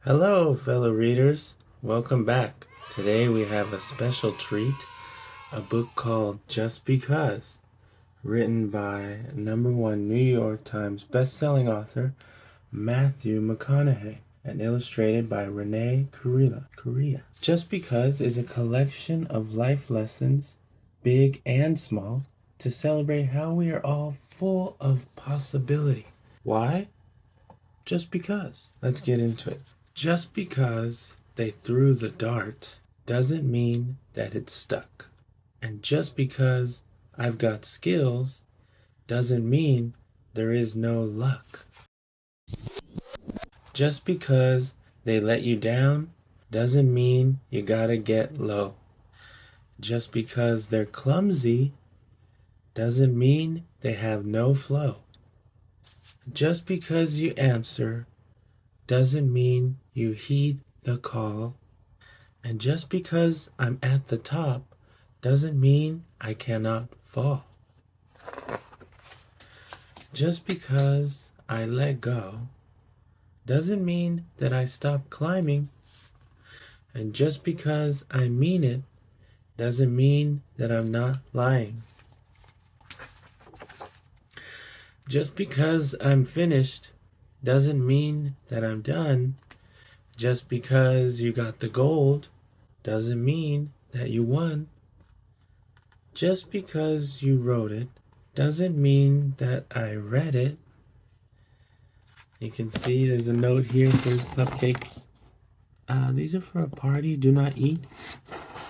Hello, fellow readers. Welcome back. Today we have a special treat, a book called Just Because, written by #1 New York Times bestselling author Matthew Mcconaughey and illustrated by Renee Kurilla. Just Because is a collection of life lessons, big and small, to celebrate how we are all full of possibility. Why? Just because. Let's get into it. Just because they threw the dart doesn't mean that it's stuck. And just because I've got skills doesn't mean there is no luck. Just because they let you down doesn't mean you gotta get low. Just because they're clumsy doesn't mean they have no flow. Just because you answer doesn't mean you heed the call. And just because I'm at the top doesn't mean I cannot fall. Just because I let go doesn't mean that I stop climbing. And just because I mean it doesn't mean that I'm not lying. Just because I'm finished doesn't mean that I'm done. Just because you got the gold doesn't mean that you won. Just because you wrote it doesn't mean that I read it. You can see there's a note here for his cupcakes. These are for a party. Do not eat.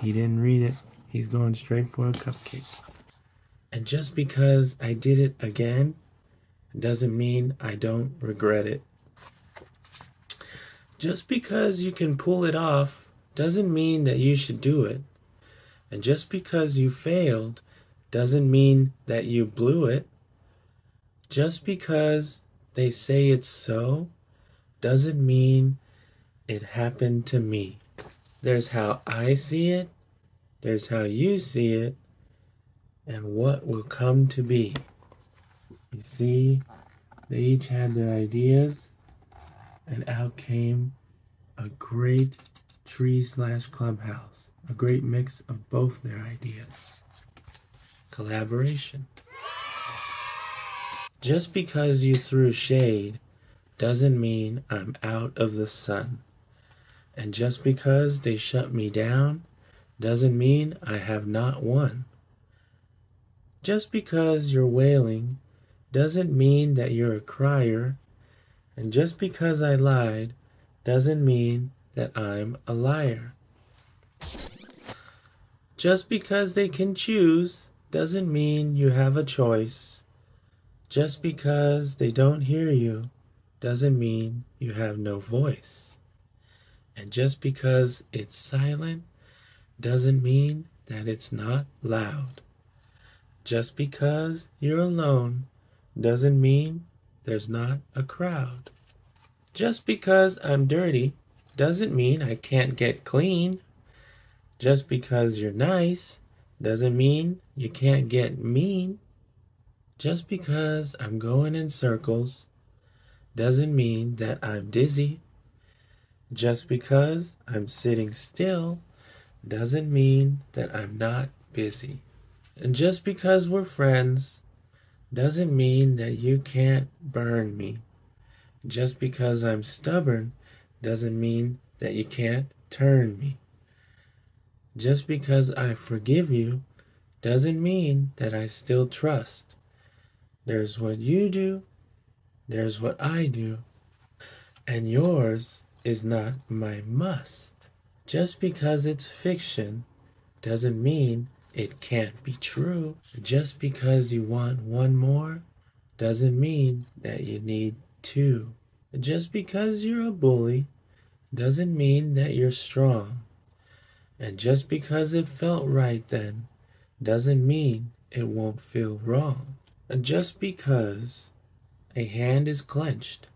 He didn't read it. He's going straight for a cupcake. And just because I did it again doesn't mean I don't regret it. Just because you can pull it off doesn't mean that you should do it. And just because you failed doesn't mean that you blew it. Just because they say it's so doesn't mean it happened to me. There's how I see it, there's how you see it, and what will come to be. You see, they each had their ideas, and out came a great tree/clubhouse, a great mix of both their ideas. Collaboration. Just because you threw shade doesn't mean I'm out of the sun. And just because they shut me down doesn't mean I have not won. Just because you're wailing doesn't mean that you're a crier. And just because I lied doesn't mean that I'm a liar. Just because they can choose doesn't mean you have a choice. Just because they don't hear you doesn't mean you have no voice. And just because it's silent doesn't mean that it's not loud. Just because you're alone doesn't mean there's not a crowd. Just because I'm dirty doesn't mean I can't get clean. Just because you're nice doesn't mean you can't get mean. Just because I'm going in circles doesn't mean that I'm dizzy. Just because I'm sitting still doesn't mean that I'm not busy. And just because we're friends doesn't mean that you can't burn me. Just because I'm stubborn doesn't mean that you can't turn me. Just because I forgive you doesn't mean that I still trust. There's what you do, there's what I do, and yours is not my must. Just because it's fiction doesn't mean it can't be true. Just because you want one more doesn't mean that you need two. Just because you're a bully doesn't mean that you're strong. And just because it felt right then doesn't mean it won't feel wrong. And just because a hand is clenched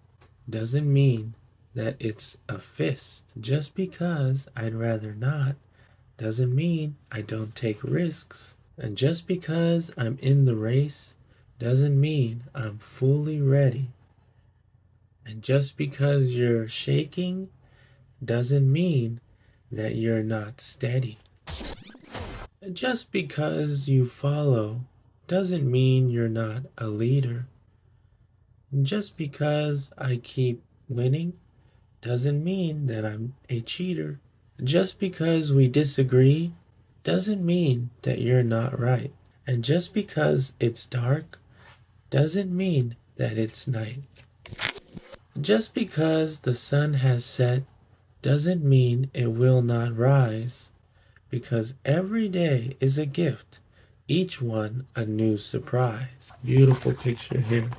doesn't mean that it's a fist. Just because I'd rather not doesn't mean I don't take risks. And just because I'm in the race doesn't mean I'm fully ready. And just because you're shaking doesn't mean that you're not steady. Just because you follow doesn't mean you're not a leader. Just because I keep winning doesn't mean that I'm a cheater. Just because we disagree doesn't mean that you're not right. And just because it's dark doesn't mean that it's night. Just because the sun has set doesn't mean it will not rise. Because every day is a gift, each one a new surprise. Beautiful picture here.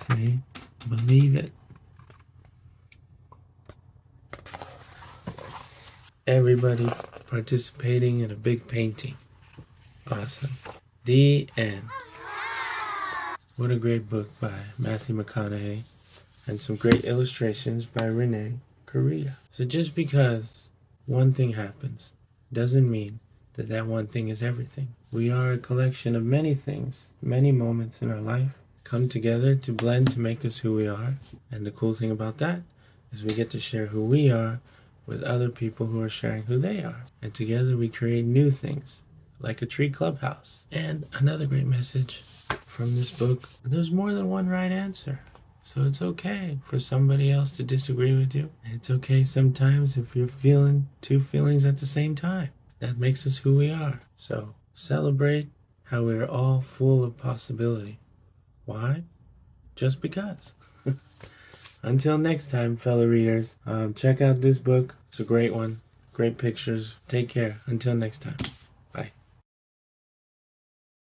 See? Believe it. Everybody participating in a big painting. Awesome. The end. What a great book by Matthew Mcconaughey, and some great illustrations by Renee Kurilla. So just because one thing happens doesn't mean that that one thing is everything. We are a collection of many things, many moments in our life come together to blend to make us who we are. And the cool thing about that is we get to share who we are with other people who are sharing who they are. And together we create new things, like a tree clubhouse. And another great message from this book, there's more than one right answer. So it's okay for somebody else to disagree with you. It's okay sometimes if you're feeling two feelings at the same time. That makes us who we are. So celebrate how we're all full of possibility. Why? Just because. Until next time, fellow readers, check out this book. It's a great one. Great pictures. Take care. Until next time.